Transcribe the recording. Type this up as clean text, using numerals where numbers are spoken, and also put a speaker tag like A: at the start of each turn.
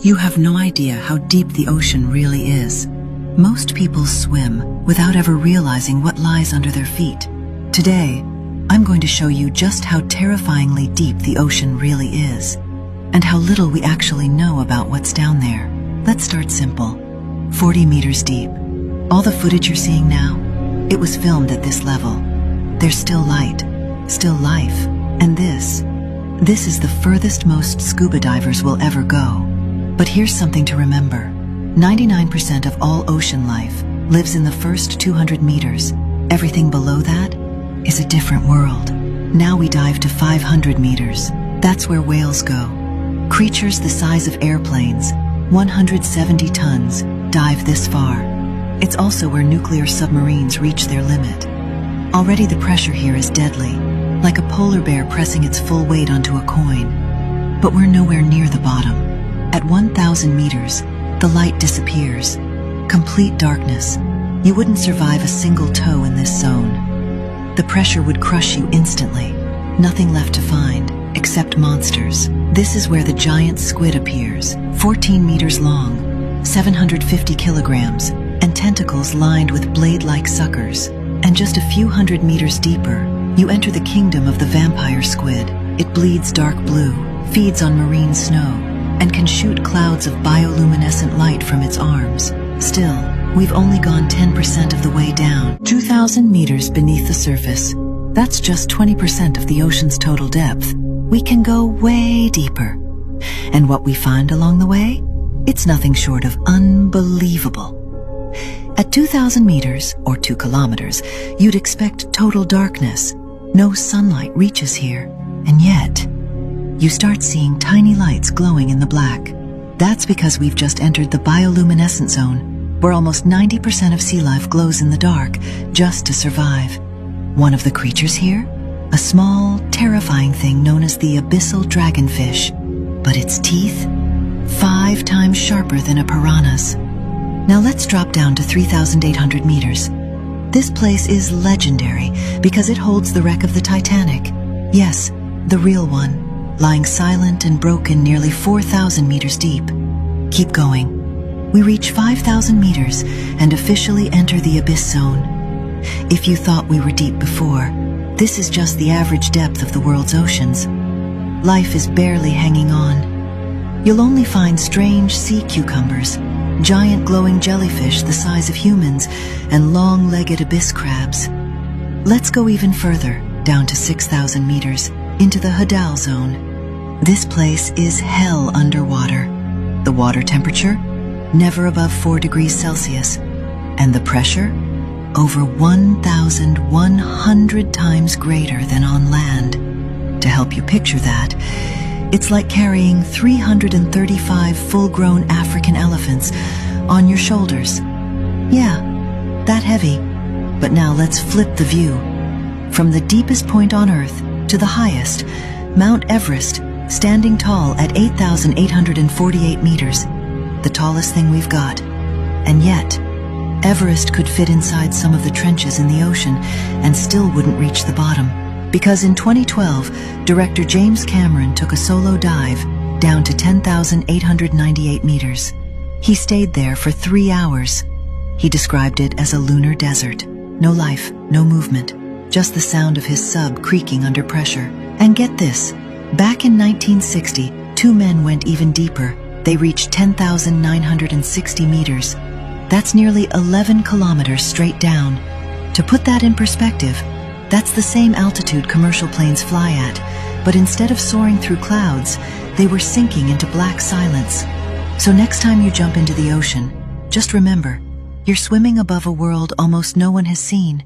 A: You have no idea how deep the ocean really is. Most people swim without ever realizing what lies under their feet. Today, I'm going to show you just how terrifyingly deep the ocean really is, and how little we actually know about what's down there. Let's start simple. 40 meters deep. All the footage you're seeing now, it was filmed at this level. There's still light, still life, and this is the furthest most scuba divers will ever go. But here's something to remember. 99% of all ocean life lives in the first 200 meters. Everything below that is a different world. Now we dive to 500 meters. That's where whales go. Creatures the size of airplanes, 170 tons, dive this far. It's also where nuclear submarines reach their limit. Already the pressure here is deadly, like a polar bear pressing its full weight onto a coin. But we're nowhere near the bottom. At 1,000 meters, the light disappears. Complete darkness. You wouldn't survive a single toe in this zone. The pressure would crush you instantly. Nothing left to find, except monsters. This is where the giant squid appears, 14 meters long, 750 kilograms, and tentacles lined with blade-like suckers. And just a few hundred meters deeper, you enter the kingdom of the vampire squid. It bleeds dark blue, feeds on marine snow, and can shoot clouds of bioluminescent light from its arms. Still, we've only gone 10% of the way down. 2,000 meters beneath the surface. That's just 20% of the ocean's total depth. We can go way deeper. And what we find along the way? It's nothing short of unbelievable. At 2,000 meters, or 2 kilometers, you'd expect total darkness. No sunlight reaches here. And yet, you start seeing tiny lights glowing in the black. That's because we've just entered the bioluminescent zone, where almost 90% of sea life glows in the dark just to survive. One of the creatures here? A small, terrifying thing known as the abyssal dragonfish. But its teeth? 5 times sharper than a piranha's. Now let's drop down to 3,800 meters. This place is legendary because it holds the wreck of the Titanic. Yes, the real one, lying silent and broken nearly 4,000 meters deep. Keep going. We reach 5,000 meters and officially enter the abyss zone. If you thought we were deep before, this is just the average depth of the world's oceans. Life is barely hanging on. You'll only find strange sea cucumbers, giant glowing jellyfish the size of humans, and long-legged abyss crabs. Let's go even further, down to 6,000 meters, into the Hadal zone. This place is hell underwater. The water temperature, never above 4 degrees Celsius. And the pressure, over 1,100 times greater than on land. To help you picture that, it's like carrying 335 full-grown African elephants on your shoulders. Yeah, that heavy. But now let's flip the view. From the deepest point on Earth to the highest, Mount Everest, standing tall at 8,848 meters, the tallest thing we've got. And yet, Everest could fit inside some of the trenches in the ocean and still wouldn't reach the bottom. Because in 2012, director James Cameron took a solo dive down to 10,898 meters. He stayed there for 3 hours. He described it as a lunar desert. No life, no movement, just the sound of his sub creaking under pressure. And get this. Back in 1960, 2 men went even deeper. They reached 10,960 meters. That's nearly 11 kilometers straight down. To put that in perspective, that's the same altitude commercial planes fly at, but instead of soaring through clouds, they were sinking into black silence. So next time you jump into the ocean, just remember, you're swimming above a world almost no one has seen.